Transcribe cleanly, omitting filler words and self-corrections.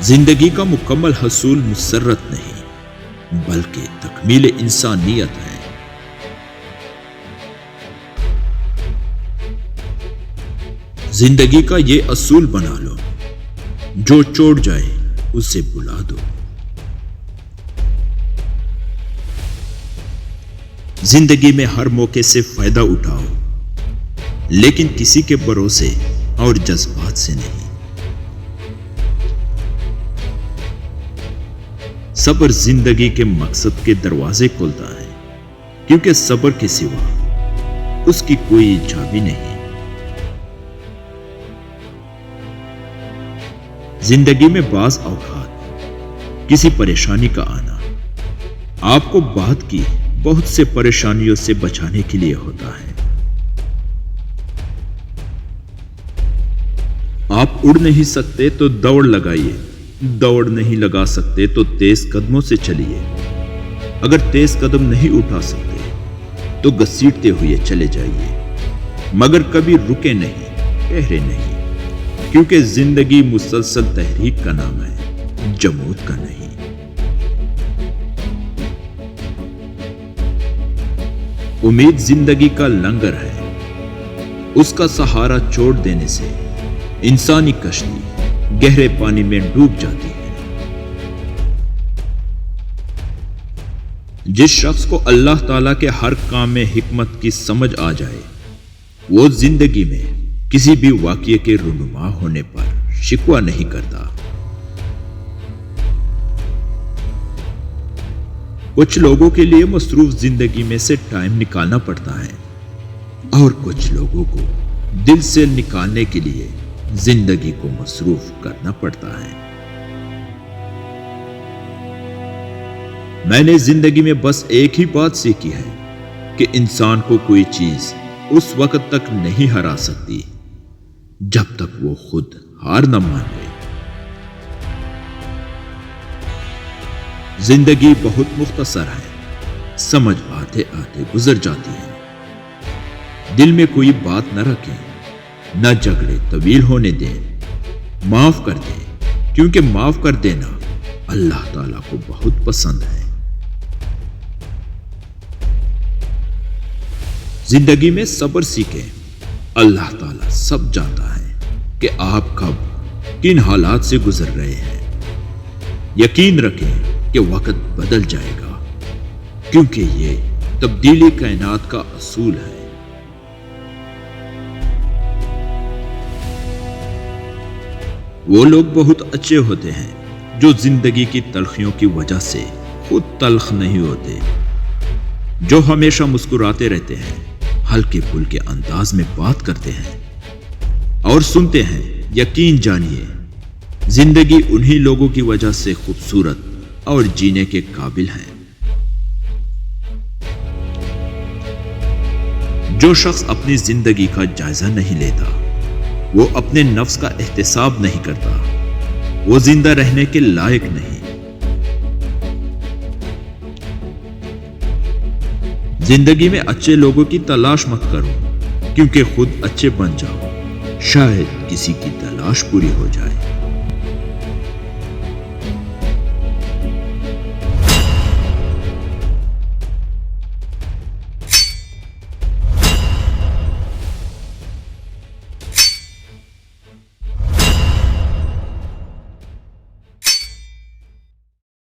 زندگی کا مکمل حصول مسرت نہیں بلکہ تکمیل انسانیت ہے۔ زندگی کا یہ اصول بنا لو، جو چھوڑ جائے اسے بلا دو۔ زندگی میں ہر موقع سے فائدہ اٹھاؤ، لیکن کسی کے بھروسے اور جذبات سے نہیں۔ صبر زندگی کے مقصد کے دروازے کھولتا ہے، کیونکہ صبر کے سوا اس کی کوئی چابی نہیں۔ زندگی میں بعض اوقات کسی پریشانی کا آنا آپ کو بعد کی بہت سے پریشانیوں سے بچانے کے لیے ہوتا ہے۔ آپ اڑ نہیں سکتے تو دوڑ لگائیے، دوڑ نہیں لگا سکتے تو تیز قدموں سے چلیے۔ اگر تیز قدم نہیں اٹھا سکتے تو گھسیٹتے ہوئے چلے جائیے، مگر کبھی رکے نہیں، ٹھہرے نہیں، کیونکہ زندگی مسلسل تحریک کا نام ہے، جمود کا نہیں۔ امید زندگی کا لنگر ہے، اس کا سہارا چھوڑ دینے سے انسانی کشتی گہرے پانی میں ڈوب جاتی ہے۔ جس شخص کو اللہ تعالیٰ کے ہر کام میں حکمت کی سمجھ آ جائے، وہ زندگی میں کسی بھی واقعے کے رونما ہونے پر شکوہ نہیں کرتا۔ کچھ لوگوں کے لیے مصروف زندگی میں سے ٹائم نکالنا پڑتا ہے، اور کچھ لوگوں کو دل سے نکالنے کے لیے زندگی کو مصروف کرنا پڑتا ہے۔ میں نے زندگی میں بس ایک ہی بات سیکھی ہے کہ انسان کو کوئی چیز اس وقت تک نہیں ہرا سکتی جب تک وہ خود ہار نہ مان لے۔ زندگی بہت مختصر ہے، سمجھ آتے آتے گزر جاتی ہے۔ دل میں کوئی بات نہ رکھیں، نہ جھگڑے طویل ہونے دیں، معاف کر دیں، کیونکہ معاف کر دینا اللہ تعالیٰ کو بہت پسند ہے۔ زندگی میں صبر سیکھیں، اللہ تعالیٰ سب جانتا ہے کہ آپ کب کن حالات سے گزر رہے ہیں۔ یقین رکھیں کہ وقت بدل جائے گا، کیونکہ یہ تبدیلی کائنات کا اصول ہے۔ وہ لوگ بہت اچھے ہوتے ہیں جو زندگی کی تلخیوں کی وجہ سے خود تلخ نہیں ہوتے، جو ہمیشہ مسکراتے رہتے ہیں، ہلکے پھلکے انداز میں بات کرتے ہیں اور سنتے ہیں۔ یقین جانیے، زندگی انہی لوگوں کی وجہ سے خوبصورت اور جینے کے قابل ہیں۔ جو شخص اپنی زندگی کا جائزہ نہیں لیتا، وہ اپنے نفس کا احتساب نہیں کرتا، وہ زندہ رہنے کے لائق نہیں۔ زندگی میں اچھے لوگوں کی تلاش مت کرو، کیونکہ خود اچھے بن جاؤ، شاید کسی کی تلاش پوری ہو جائے۔